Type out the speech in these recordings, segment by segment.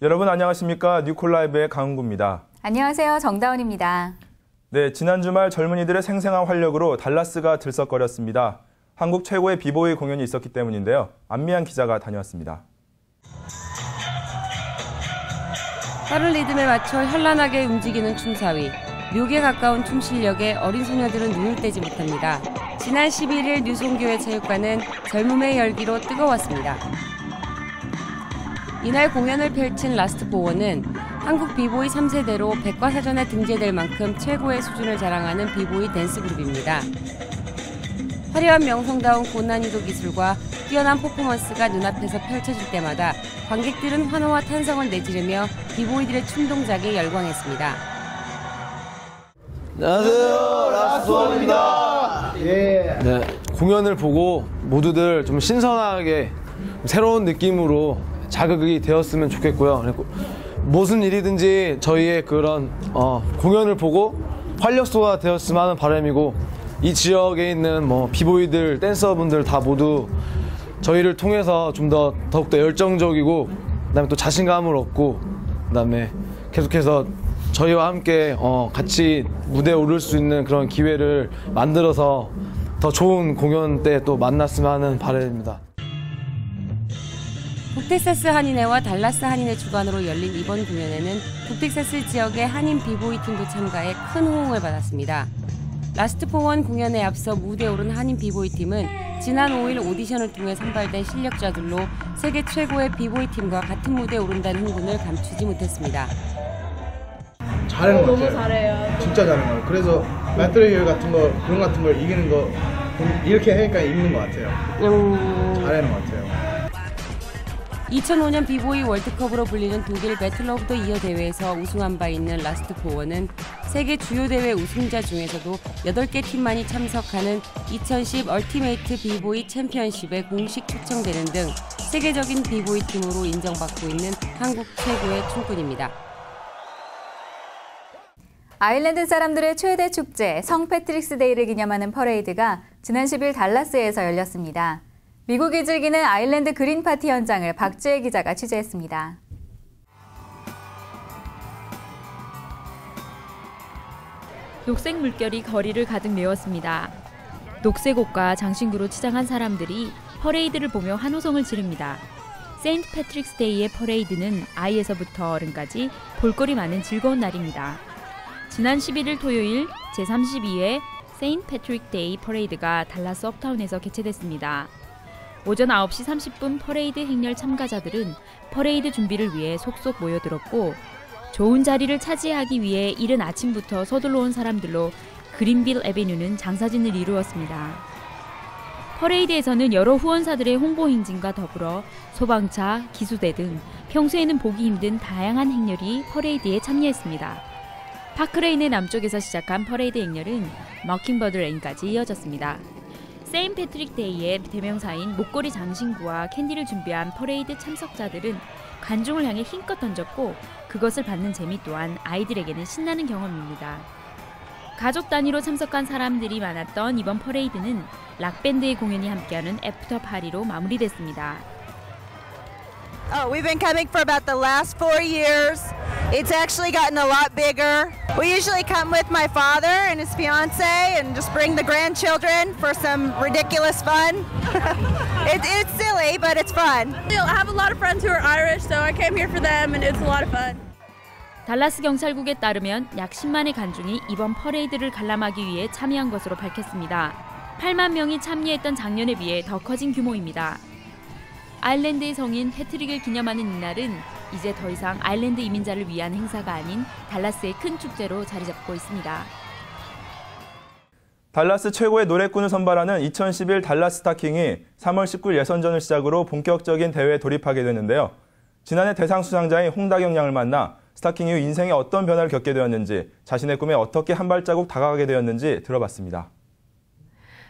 여러분 안녕하십니까? 뉴콜라이브의 강은구입니다. 안녕하세요. 정다운입니다. 네, 지난 주말 젊은이들의 생생한 활력으로 달라스가 들썩거렸습니다. 한국 최고의 비보이 공연이 있었기 때문인데요. 안미안 기자가 다녀왔습니다. 빠른 리듬에 맞춰 현란하게 움직이는 춤사위. 묘기에 가까운 춤 실력에 어린 소녀들은 눈을 떼지 못합니다. 지난 11일 뉴송교회 체육관은 젊음의 열기로 뜨거웠습니다. 이날 공연을 펼친 라스트4원은 한국 비보이 3세대로 백과사전에 등재될 만큼 최고의 수준을 자랑하는 비보이 댄스 그룹입니다. 화려한 명성다운 고난이도 기술과 뛰어난 퍼포먼스가 눈앞에서 펼쳐질 때마다 관객들은 환호와 탄성을 내지르며 비보이들의 춤 동작에 열광했습니다. 안녕하세요, 라스트4원입니다. 예. 네, 공연을 보고 모두들 좀 신선하게 새로운 느낌으로 자극이 되었으면 좋겠고요. 그리고 무슨 일이든지 저희의 그런 공연을 보고 활력소가 되었으면 하는 바람이고, 이 지역에 있는 비보이들, 댄서분들 다 모두 저희를 통해서 좀 더욱더 열정적이고, 그다음에 또 자신감을 얻고, 그다음에 계속해서 저희와 함께 같이 무대에 오를 수 있는 그런 기회를 만들어서 더 좋은 공연 때 또 만났으면 하는 바람입니다. 북텍사스 한인회와 달라스 한인회 주관으로 열린 이번 공연에는 북텍사스 지역의 한인 비보이 팀도 참가해 큰 호응을 받았습니다. 라스트4원 공연에 앞서 무대에 오른 한인 비보이 팀은 지난 5일 오디션을 통해 선발된 실력자들로 세계 최고의 비보이 팀과 같은 무대에 오른다는 흥분을 감추지 못했습니다. 잘하는 것 같아요. 너무 잘해요. 진짜 잘하는 것 같아요. 그래서 배틀 같은 거, 그런 같은 걸 이기는 거 이렇게 하니까 이기는 것 같아요. 잘하는 것 같아요. 2005년 비보이 월드컵으로 불리는 독일 배틀 오브 더 이어 대회에서 우승한 바 있는 라스트4원은 세계 주요 대회 우승자 중에서도 8개 팀만이 참석하는 2010 얼티메이트 비보이 챔피언십에 공식 초청되는 등 세계적인 비보이 팀으로 인정받고 있는 한국 최고의 춤꾼입니다. 아일랜드 사람들의 최대 축제 성 패트릭스 데이를 기념하는 퍼레이드가 지난 10일 달라스에서 열렸습니다. 미국이 즐기는 아일랜드 그린 파티 현장을 박지혜 기자가 취재했습니다. 녹색 물결이 거리를 가득 메웠습니다. 녹색 옷과 장신구로 치장한 사람들이 퍼레이드를 보며 환호성을 지릅니다. 세인트 패트릭스 데이의 퍼레이드는 아이에서부터 어른까지 볼거리 많은 즐거운 날입니다. 지난 11일 토요일 제32회 세인트 패트릭 데이 퍼레이드가 달라스 업타운에서 개최됐습니다. 오전 9시 30분 퍼레이드 행렬 참가자들은 퍼레이드 준비를 위해 속속 모여들었고, 좋은 자리를 차지하기 위해 이른 아침부터 서둘러 온 사람들로 그린빌 애비뉴는 장사진을 이루었습니다. 퍼레이드에서는 여러 후원사들의 홍보 행진과 더불어 소방차, 기수대 등 평소에는 보기 힘든 다양한 행렬이 퍼레이드에 참여했습니다. 파크레인의 남쪽에서 시작한 퍼레이드 행렬은 머킹버드 레인까지 이어졌습니다. 세인트 패트릭 데이의 대명사인 목걸이 장신구와 캔디를 준비한 퍼레이드 참석자들은 관중을 향해 힘껏 던졌고, 그것을 받는 재미 또한 아이들에게는 신나는 경험입니다. 가족 단위로 참석한 사람들이 많았던 이번 퍼레이드는 락밴드의 공연이 함께하는 애프터 파티로 마무리됐습니다. We've been coming for about the last 4 years. It's actually gotten a lot bigger. We usually come with my father and his fiance and just bring the grandchildren for some ridiculous fun. It's silly, but it's fun. I have a lot of friends who are Irish, so I came here for them and it's a lot of fun. 달라스 경찰국에 따르면 약 10만의 관중이 이번 퍼레이드를 관람하기 위해 참여한 것으로 밝혔습니다. 8만 명이 참여했던 작년에 비해 더 커진 규모입니다. 아일랜드의 성인 패트릭을 기념하는 이날은 이제 더 이상 아일랜드 이민자를 위한 행사가 아닌 달라스의 큰 축제로 자리 잡고 있습니다. 달라스 최고의 노래꾼을 선발하는 2011 달라스 스타킹이 3월 19일 예선전을 시작으로 본격적인 대회에 돌입하게 됐는데요. 지난해 대상 수상자인 홍다경 양을 만나 스타킹 이후 인생에 어떤 변화를 겪게 되었는지, 자신의 꿈에 어떻게 한 발자국 다가가게 되었는지 들어봤습니다.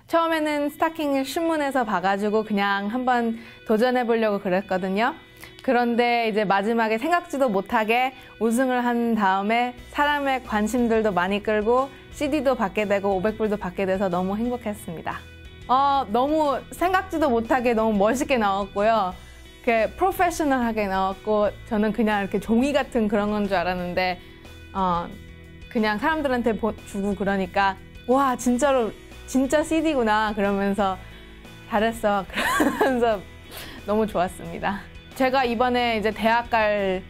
처음에는 스타킹을 신문에서 봐가지고 그냥 한번 도전해보려고 그랬거든요. 그런데 이제 마지막에 생각지도 못하게 우승을 한 다음에 사람의 관심들도 많이 끌고 CD도 받게 되고 500불도 받게 돼서 너무 행복했습니다. 너무 생각지도 못하게 너무 멋있게 나왔고요. 이렇게 프로페셔널하게 나왔고 저는 그냥 이렇게 종이 같은 그런 건 줄 알았는데 그냥 사람들한테 주고 그러니까 와 진짜로 진짜 CD구나 그러면서 잘했어 그러면서 너무 좋았습니다. 제가 이번에 이제 대학 갈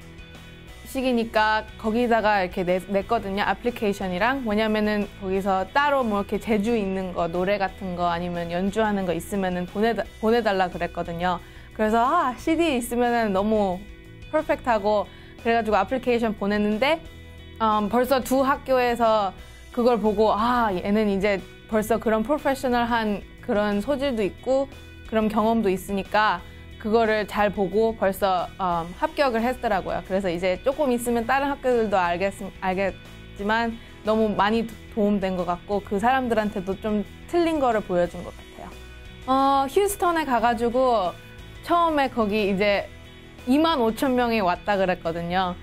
시기니까 거기다가 이렇게 냈거든요. 애플리케이션이랑. 왜냐면은 거기서 따로 뭐 이렇게 재주 있는 거, 노래 같은 거 아니면 연주하는 거 있으면은 보내달라 그랬거든요. 그래서 CD 있으면은 너무 퍼펙트하고 그래가지고 애플리케이션 보냈는데 벌써 두 학교에서 그걸 보고 얘는 이제 벌써 그런 프로페셔널한 그런 소질도 있고 그런 경험도 있으니까 그거를 잘 보고 벌써 합격을 했더라고요. 그래서 이제 조금 있으면 다른 학교들도 알겠지만 너무 많이 도움된 것 같고 그 사람들한테도 좀 틀린 거를 보여준 것 같아요. 휴스턴에 가가지고 처음에 거기 이제 25,000명이 왔다 그랬거든요.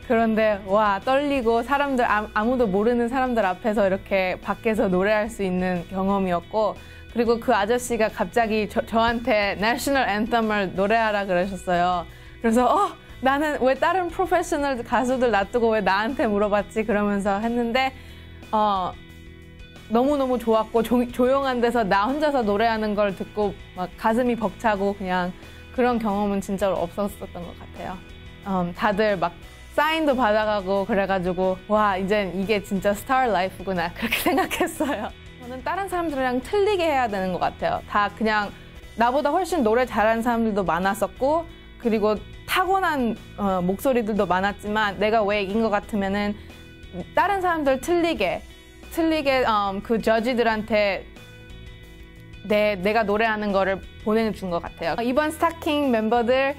그런데 와 떨리고 사람들 아무도 모르는 사람들 앞에서 이렇게 밖에서 노래할 수 있는 경험이었고 그리고 그 아저씨가 갑자기 저한테 내셔널 앤썸을 노래하라 그러셨어요. 그래서 나는 왜 다른 프로페셔널 가수들 놔두고 왜 나한테 물어봤지 그러면서 했는데 너무너무 좋았고 조용한 데서 나 혼자서 노래하는 걸 듣고 막 가슴이 벅차고 그냥 그런 경험은 진짜로 없었던 것 같아요. 다들 막 사인도 받아가고 그래가지고 와 이젠 이게 진짜 스타 라이프구나 그렇게 생각했어요. 저는 다른 사람들이랑 틀리게 해야 되는 것 같아요. 다 그냥 나보다 훨씬 노래 잘하는 사람들도 많았었고 그리고 타고난 목소리들도 많았지만 내가 왜 이긴 것 같으면은 다른 사람들 틀리게 그 저지들한테 내가 노래하는 거를 보내준 것 같아요. 이번 스타킹 멤버들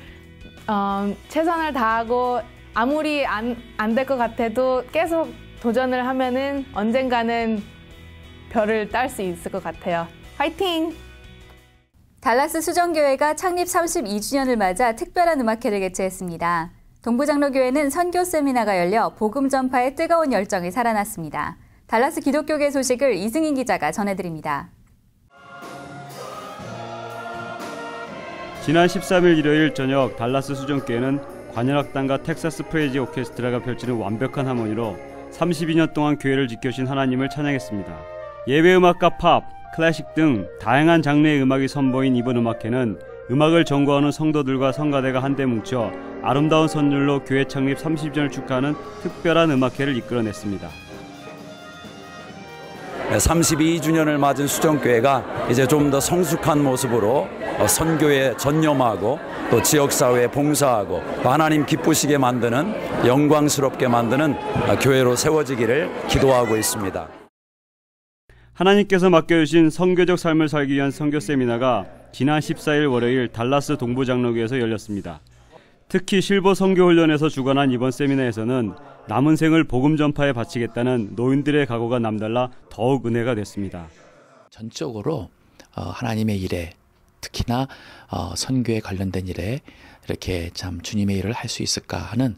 최선을 다하고 아무리 안 될 것 같아도 계속 도전을 하면은 언젠가는 별을 딸 수 있을 것 같아요. 화이팅! 달라스 수정교회가 창립 32주년을 맞아 특별한 음악회를 개최했습니다. 동부장로교회는 선교 세미나가 열려 복음 전파의 뜨거운 열정이 살아났습니다. 달라스 기독교계 소식을 이승인 기자가 전해드립니다. 지난 13일 일요일 저녁 달라스 수정교회는 관현악단과 텍사스 프레이즈 오케스트라가 펼치는 완벽한 하모니로 32년 동안 교회를 지켜주신 하나님을 찬양했습니다. 예배음악과 팝, 클래식 등 다양한 장르의 음악이 선보인 이번 음악회는 음악을 전공하는 성도들과 성가대가 한데 뭉쳐 아름다운 선율로 교회 창립 30주년을 축하하는 특별한 음악회를 이끌어냈습니다. 32주년을 맞은 수정교회가 이제 좀 더 성숙한 모습으로 선교에 전념하고 또 지역사회에 봉사하고 또 하나님 기쁘시게 만드는 영광스럽게 만드는 교회로 세워지기를 기도하고 있습니다. 하나님께서 맡겨주신 선교적 삶을 살기 위한 선교 세미나가 지난 14일 월요일 달라스 동부장로교에서 열렸습니다. 특히 실버 선교훈련에서 주관한 이번 세미나에서는 남은 생을 복음 전파에 바치겠다는 노인들의 각오가 남달라 더욱 은혜가 됐습니다. 전적으로 하나님의 일에 특히나 선교에 관련된 일에 이렇게 참 주님의 일을 할 수 있을까 하는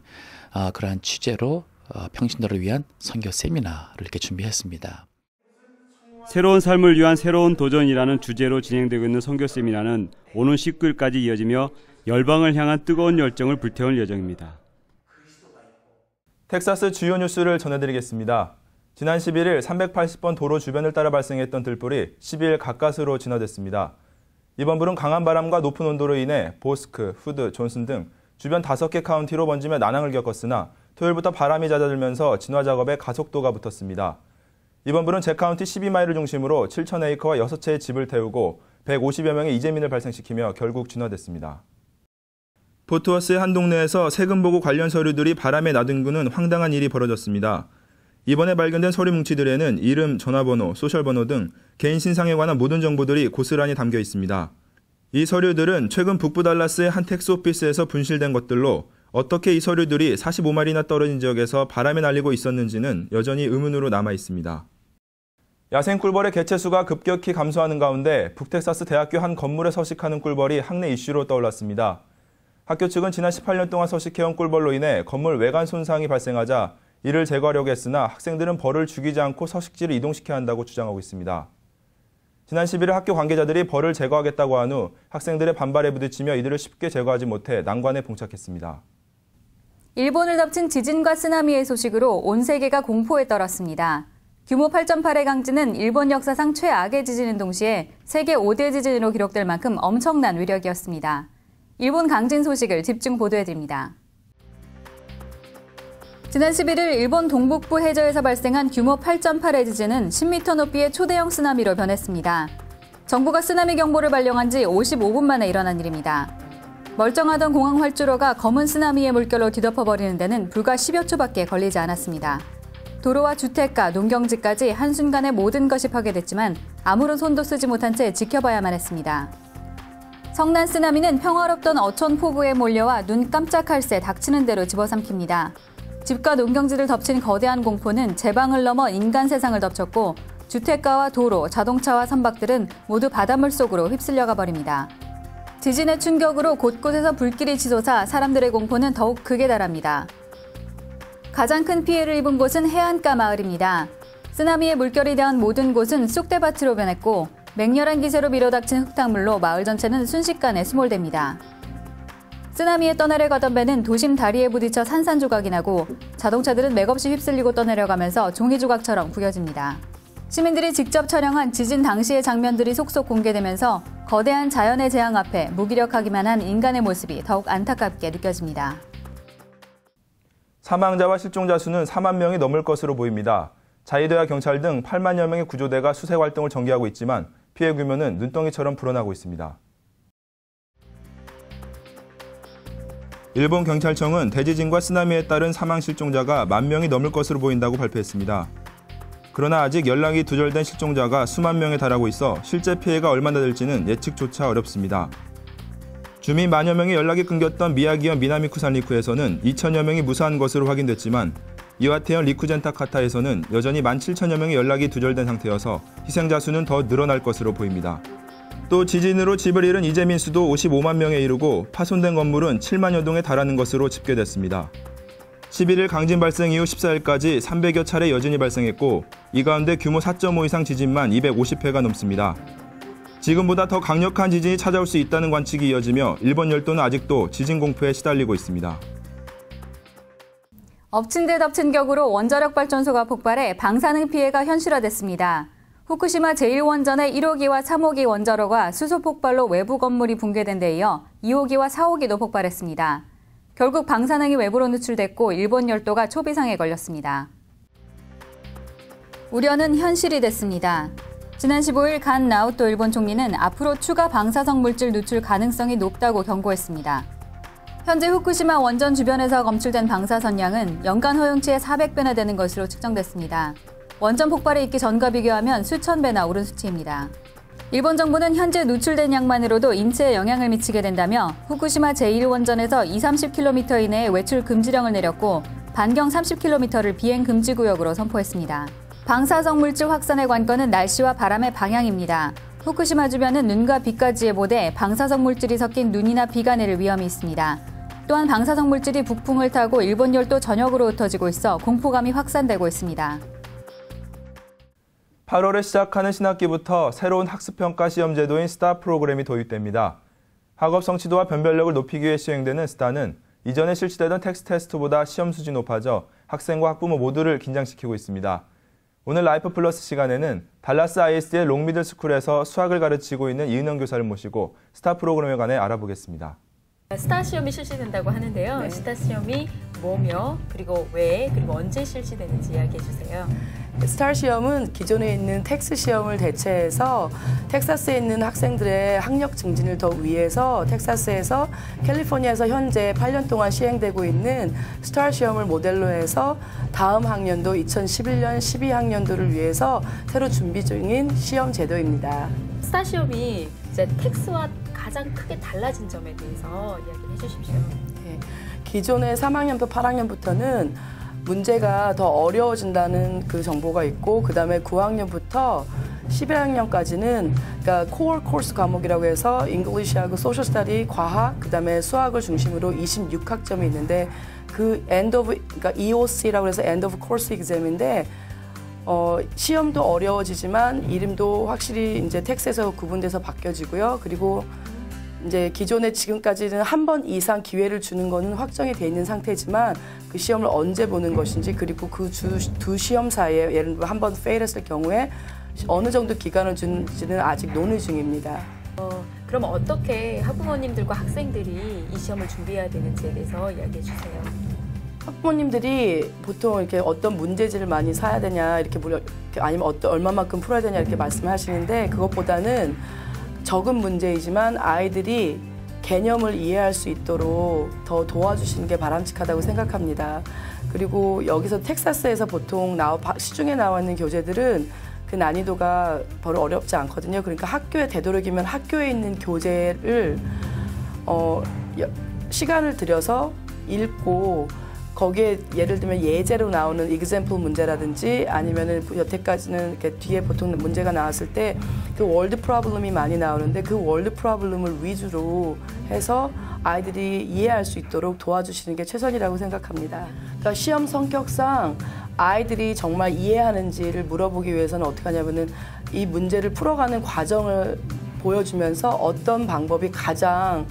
그러한 취재로 평신도를 위한 선교 세미나를 이렇게 준비했습니다. 새로운 삶을 위한 새로운 도전이라는 주제로 진행되고 있는 선교 세미나는 오는 19일까지 이어지며 열방을 향한 뜨거운 열정을 불태울 예정입니다. 텍사스 주요 뉴스를 전해드리겠습니다. 지난 11일 380번 도로 주변을 따라 발생했던 들불이 10일 가까스로 진화됐습니다. 이번 불은 강한 바람과 높은 온도로 인해 보스크, 후드, 존슨 등 주변 5개 카운티로 번지며 난항을 겪었으나 토요일부터 바람이 잦아들면서 진화 작업에 가속도가 붙었습니다. 이번 불은 제 카운티 12마일을 중심으로 7,000에이커와 6채의 집을 태우고 150여 명의 이재민을 발생시키며 결국 진화됐습니다. 포트워스의 한 동네에서 세금 보고 관련 서류들이 바람에 나뒹구는 황당한 일이 벌어졌습니다. 이번에 발견된 서류 뭉치들에는 이름, 전화번호, 소셜번호 등 개인 신상에 관한 모든 정보들이 고스란히 담겨 있습니다. 이 서류들은 최근 북부 달라스의 한 텍스 오피스에서 분실된 것들로 어떻게 이 서류들이 45마일이나 떨어진 지역에서 바람에 날리고 있었는지는 여전히 의문으로 남아 있습니다. 야생 꿀벌의 개체 수가 급격히 감소하는 가운데 북텍사스 대학교 한 건물에 서식하는 꿀벌이 학내 이슈로 떠올랐습니다. 학교 측은 지난 18년 동안 서식해온 꿀벌로 인해 건물 외관 손상이 발생하자 이를 제거하려고 했으나 학생들은 벌을 죽이지 않고 서식지를 이동시켜야 한다고 주장하고 있습니다. 지난 11일 학교 관계자들이 벌을 제거하겠다고 한 후 학생들의 반발에 부딪히며 이들을 쉽게 제거하지 못해 난관에 봉착했습니다. 일본을 덮친 지진과 쓰나미의 소식으로 온 세계가 공포에 떨었습니다. 규모 8.8의 강진은 일본 역사상 최악의 지진인 동시에 세계 5대 지진으로 기록될 만큼 엄청난 위력이었습니다. 일본 강진 소식을 집중 보도해드립니다. 지난 11일 일본 동북부 해저에서 발생한 규모 8.8의 지진은 10m 높이의 초대형 쓰나미로 변했습니다. 정부가 쓰나미 경보를 발령한 지 55분 만에 일어난 일입니다. 멀쩡하던 공항 활주로가 검은 쓰나미의 물결로 뒤덮어버리는 데는 불과 10여 초밖에 걸리지 않았습니다. 도로와 주택가, 농경지까지 한순간에 모든 것이 파괴됐지만 아무런 손도 쓰지 못한 채 지켜봐야만 했습니다. 성난 쓰나미는 평화롭던 어촌 포구에 몰려와 눈 깜짝할 새 닥치는 대로 집어삼킵니다. 집과 농경지를 덮친 거대한 공포는 제방을 넘어 인간 세상을 덮쳤고 주택가와 도로, 자동차와 선박들은 모두 바닷물 속으로 휩쓸려가 버립니다. 지진의 충격으로 곳곳에서 불길이 치솟아 사람들의 공포는 더욱 극에 달합니다. 가장 큰 피해를 입은 곳은 해안가 마을입니다. 쓰나미의 물결이 닿은 모든 곳은 쑥대밭으로 변했고 맹렬한 기세로 밀어닥친 흙탕물로 마을 전체는 순식간에 수몰됩니다. 쓰나미에 떠내려가던 배는 도심 다리에 부딪혀 산산조각이 나고 자동차들은 맥없이 휩쓸리고 떠내려가면서 종이조각처럼 구겨집니다. 시민들이 직접 촬영한 지진 당시의 장면들이 속속 공개되면서 거대한 자연의 재앙 앞에 무기력하기만 한 인간의 모습이 더욱 안타깝게 느껴집니다. 사망자와 실종자 수는 4만 명이 넘을 것으로 보입니다. 자위대와 경찰 등 8만여 명의 구조대가 수색 활동을 전개하고 있지만 피해 규모는 눈덩이처럼 불어나고 있습니다. 일본 경찰청은 대지진과 쓰나미에 따른 사망 실종자가 1만 명이 넘을 것으로 보인다고 발표했습니다. 그러나 아직 연락이 두절된 실종자가 수만 명에 달하고 있어 실제 피해가 얼마나 될지는 예측조차 어렵습니다. 주민 만여 명의 연락이 끊겼던 미야기현 미나미 쿠산리쿠에서는 2천여 명이 무사한 것으로 확인됐지만 이와테현 리쿠젠타카타에서는 여전히 17,000여 명의 연락이 두절된 상태여서 희생자 수는 더 늘어날 것으로 보입니다. 또 지진으로 집을 잃은 이재민 수도 55만 명에 이르고 파손된 건물은 7만여 동에 달하는 것으로 집계됐습니다. 11일 강진 발생 이후 14일까지 300여 차례 여진이 발생했고 이 가운데 규모 4.5 이상 지진만 250회가 넘습니다. 지금보다 더 강력한 지진이 찾아올 수 있다는 관측이 이어지며 일본 열도는 아직도 지진 공포에 시달리고 있습니다. 엎친 데 덮친 격으로 원자력 발전소가 폭발해 방사능 피해가 현실화됐습니다. 후쿠시마 제1원전의 1호기와 3호기 원자로가 수소 폭발로 외부 건물이 붕괴된 데 이어 2호기와 4호기도 폭발했습니다. 결국 방사능이 외부로 누출됐고 일본 열도가 초비상에 걸렸습니다. 우려는 현실이 됐습니다. 지난 15일 간 나오토 일본 총리는 앞으로 추가 방사성 물질 누출 가능성이 높다고 경고했습니다. 현재 후쿠시마 원전 주변에서 검출된 방사선 양은 연간 허용치의 400배나 되는 것으로 측정됐습니다. 원전 폭발이 있기 전과 비교하면 수천 배나 오른 수치입니다. 일본 정부는 현재 누출된 양만으로도 인체에 영향을 미치게 된다며 후쿠시마 제1원전에서 20-30km 이내에 외출 금지령을 내렸고 반경 30km를 비행 금지 구역으로 선포했습니다. 방사성 물질 확산의 관건은 날씨와 바람의 방향입니다. 후쿠시마 주변은 눈과 비까지 예보돼 방사성 물질이 섞인 눈이나 비가 내릴 위험이 있습니다. 또한 방사성 물질이 북풍을 타고 일본 열도 전역으로 흩어지고 있어 공포감이 확산되고 있습니다. 8월에 시작하는 신학기부터 새로운 학습평가 시험 제도인 스타 프로그램이 도입됩니다. 학업 성취도와 변별력을 높이기 위해 시행되는 스타는 이전에 실시되던 텍스트 테스트보다 시험 수준이 높아져 학생과 학부모 모두를 긴장시키고 있습니다. 오늘 라이프 플러스 시간에는 달라스 ISD의 롱미들 스쿨에서 수학을 가르치고 있는 이은영 교사를 모시고 스타 프로그램에 관해 알아보겠습니다. 스타 시험이 실시된다고 하는데요. 네. 스타 시험이 뭐며 그리고 왜 그리고 언제 실시되는지 이야기해 주세요. 스타 시험은 기존에 있는 텍스 시험을 대체해서 텍사스에 있는 학생들의 학력 증진을 더 위해서 텍사스에서 캘리포니아에서 현재 8년 동안 시행되고 있는 스타 시험을 모델로 해서 다음 학년도 2011년 12학년도를 위해서 새로 준비 중인 시험 제도입니다. 스타 시험이 이제 텍스와 가장 크게 달라진 점에 대해서 이야기를 해주십시오. 네. 기존의 3학년부터 8학년부터는 문제가 더 어려워진다는 그 정보가 있고 그 다음에 9학년부터 11학년까지는 그러니까 코어 코र्스 과목이라고 해서 잉글리시하고 소셜 스터디, 과학, 그 다음에 수학을 중심으로 26학점이 있는데 그 end of 그러니까 EOC라고 해서 end of course exam인데 시험도 어려워지지만 이름도 확실히 이제 텍스에서 구분돼서 바뀌어지고요. 그리고 이제 기존에 지금까지는 한 번 이상 기회를 주는 거는 확정이 돼 있는 상태지만 그 시험을 언제 보는 것인지 그리고 그 두 시험 사이에 예를 들어 한 번 페일했을 경우에 어느 정도 기간을 주는지는 아직 논의 중입니다. 그럼 어떻게 학부모님들과 학생들이 이 시험을 준비해야 되는지에 대해서 이야기해 주세요. 학부모님들이 보통 이렇게 어떤 문제지를 많이 사야 되냐 이렇게 아니면 얼마만큼 풀어야 되냐 이렇게 말씀하시는데 그것보다는 적은 문제이지만 아이들이 개념을 이해할 수 있도록 더 도와주시는 게 바람직하다고 생각합니다. 그리고 여기서 텍사스에서 보통 시중에 나와 있는 교재들은 그 난이도가 별로 어렵지 않거든요. 그러니까 학교에 되도록이면 학교에 있는 교재를 시간을 들여서 읽고 거기에 예를 들면 예제로 나오는 example 문제라든지 아니면은 여태까지는 이렇게 뒤에 보통 문제가 나왔을 때 그 월드 프로블럼이 많이 나오는데 그 월드 프로블럼을 위주로 해서 아이들이 이해할 수 있도록 도와주시는 게 최선이라고 생각합니다. 그러니까 시험 성격상 아이들이 정말 이해하는지를 물어보기 위해서는 어떻게 하냐면은 이 문제를 풀어가는 과정을 보여주면서 어떤 방법이 가장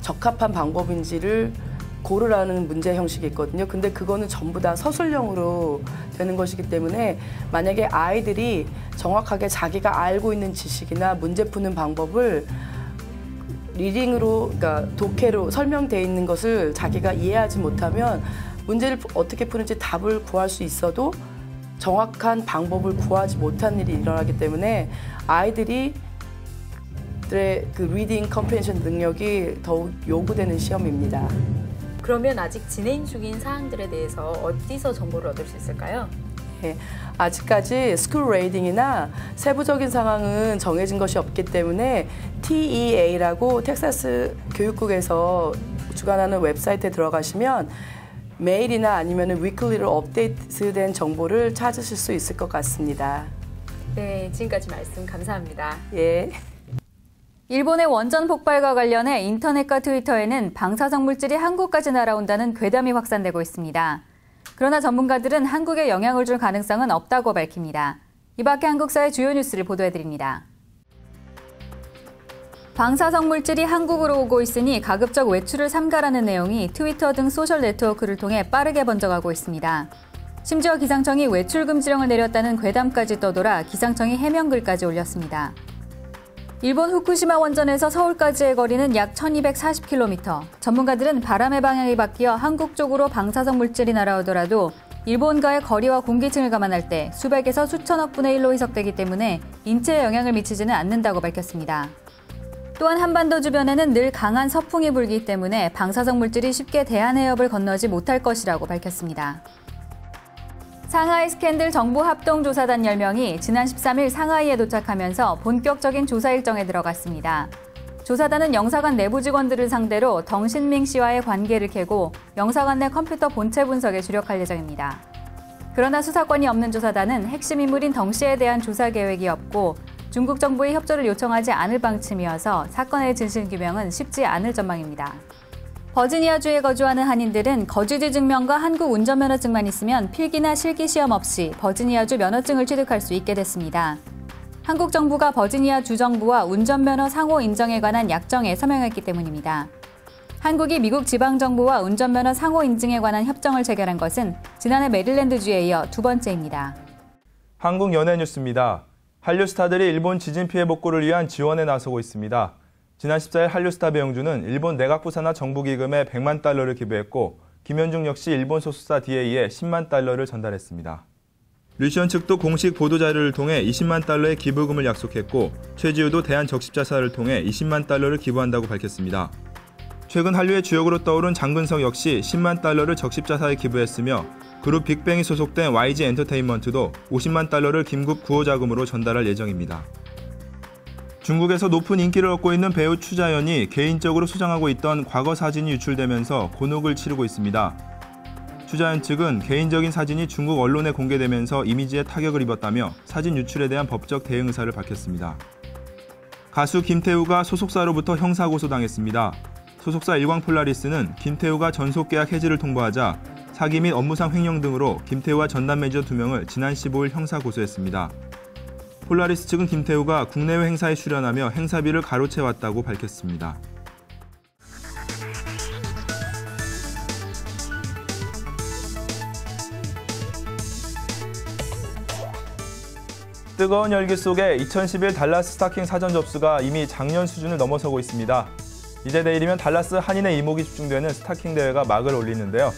적합한 방법인지를 고르라는 문제 형식이 있거든요. 근데 그거는 전부 다 서술형으로 되는 것이기 때문에 만약에 아이들이 정확하게 자기가 알고 있는 지식이나 문제 푸는 방법을 리딩으로, 그러니까 독해로 설명되어 있는 것을 자기가 이해하지 못하면 문제를 어떻게 푸는지 답을 구할 수 있어도 정확한 방법을 구하지 못한 일이 일어나기 때문에 아이들의 그 리딩 컴프레hen션 능력이 더욱 요구되는 시험입니다. 그러면 아직 진행 중인 사항들에 대해서 어디서 정보를 얻을 수 있을까요? 네, 아직까지 스쿨 레이딩이나 세부적인 상황은 정해진 것이 없기 때문에 TEA라고 텍사스 교육국에서 주관하는 웹사이트에 들어가시면 메일이나 아니면 위클리로 업데이트된 정보를 찾으실 수 있을 것 같습니다. 네, 지금까지 말씀 감사합니다. 예. 일본의 원전 폭발과 관련해 인터넷과 트위터에는 방사성 물질이 한국까지 날아온다는 괴담이 확산되고 있습니다. 그러나 전문가들은 한국에 영향을 줄 가능성은 없다고 밝힙니다. 이 밖에 한국사의 주요 뉴스를 보도해드립니다. 방사성 물질이 한국으로 오고 있으니 가급적 외출을 삼가라는 내용이 트위터 등 소셜 네트워크를 통해 빠르게 번져가고 있습니다. 심지어 기상청이 외출 금지령을 내렸다는 괴담까지 떠돌아 기상청이 해명글까지 올렸습니다. 일본 후쿠시마 원전에서 서울까지의 거리는 약 1240km. 전문가들은 바람의 방향이 바뀌어 한국 쪽으로 방사성 물질이 날아오더라도 일본과의 거리와 공기층을 감안할 때 수백에서 수천억 분의 1로 희석되기 때문에 인체에 영향을 미치지는 않는다고 밝혔습니다. 또한 한반도 주변에는 늘 강한 서풍이 불기 때문에 방사성 물질이 쉽게 대한해협을 건너지 못할 것이라고 밝혔습니다. 상하이 스캔들 정부 합동조사단 10명이 지난 13일 상하이에 도착하면서 본격적인 조사 일정에 들어갔습니다. 조사단은 영사관 내부 직원들을 상대로 덩신밍 씨와의 관계를 캐고 영사관 내 컴퓨터 본체 분석에 주력할 예정입니다. 그러나 수사권이 없는 조사단은 핵심 인물인 덩 씨에 대한 조사 계획이 없고 중국 정부의 협조를 요청하지 않을 방침이어서 사건의 진실규명은 쉽지 않을 전망입니다. 버지니아주에 거주하는 한인들은 거주지 증명과 한국 운전면허증만 있으면 필기나 실기 시험 없이 버지니아주 면허증을 취득할 수 있게 됐습니다. 한국 정부가 버지니아 주정부와 운전면허 상호 인정에 관한 약정에 서명했기 때문입니다. 한국이 미국 지방정부와 운전면허 상호 인증에 관한 협정을 체결한 것은 지난해 메릴랜드주에 이어 두 번째입니다. 한국 연예 뉴스입니다. 한류 스타들이 일본 지진 피해 복구를 위한 지원에 나서고 있습니다. 지난 14일 한류스타 배용준은 일본 내각부 산하 정부기금에 100만 달러를 기부했고 김현중 역시 일본 소속사 DA에 10만 달러를 전달했습니다. 류시원 측도 공식 보도자료를 통해 20만 달러의 기부금을 약속했고 최지우도 대한적십자사를 통해 20만 달러를 기부한다고 밝혔습니다. 최근 한류의 주역으로 떠오른 장근석 역시 10만 달러를 적십자사에 기부했으며 그룹 빅뱅이 소속된 YG 엔터테인먼트도 50만 달러를 긴급 구호자금으로 전달할 예정입니다. 중국에서 높은 인기를 얻고 있는 배우 추자연이 개인적으로 소장하고 있던 과거 사진이 유출되면서 곤혹을 치르고 있습니다. 추자연 측은 개인적인 사진이 중국 언론에 공개되면서 이미지에 타격을 입었다며 사진 유출에 대한 법적 대응 의사를 밝혔습니다. 가수 김태우가 소속사로부터 형사고소당했습니다. 소속사 일광폴라리스는 김태우가 전속계약 해지를 통보하자 사기 및 업무상 횡령 등으로 김태우와 전남 매니저 2명을 지난 15일 형사 고소했습니다. 폴라리스 측은 김태우가 국내외 행사에 출연하며 행사비를 가로채왔다고 밝혔습니다. 뜨거운 열기 속에 2011 달라스 스타킹 사전 접수가 이미 작년 수준을 넘어서고 있습니다. 이제 내일이면 달라스 한인의 이목이 집중되는 스타킹 대회가 막을 올리는데요.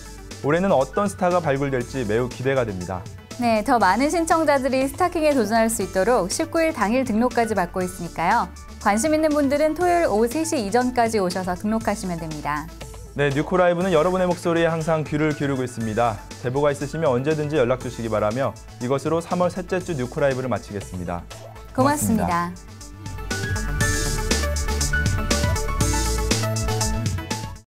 올해는 어떤 스타가 발굴될지 매우 기대가 됩니다. 네, 더 많은 신청자들이 스타킹에 도전할 수 있도록 19일 당일 등록까지 받고 있으니까요. 관심 있는 분들은 토요일 오후 3시 이전까지 오셔서 등록하시면 됩니다. 네, 뉴코라이브는 여러분의 목소리에 항상 귀를 기울이고 있습니다. 제보가 있으시면 언제든지 연락 주시기 바라며 이것으로 3월 셋째 주 뉴코라이브를 마치겠습니다. 고맙습니다.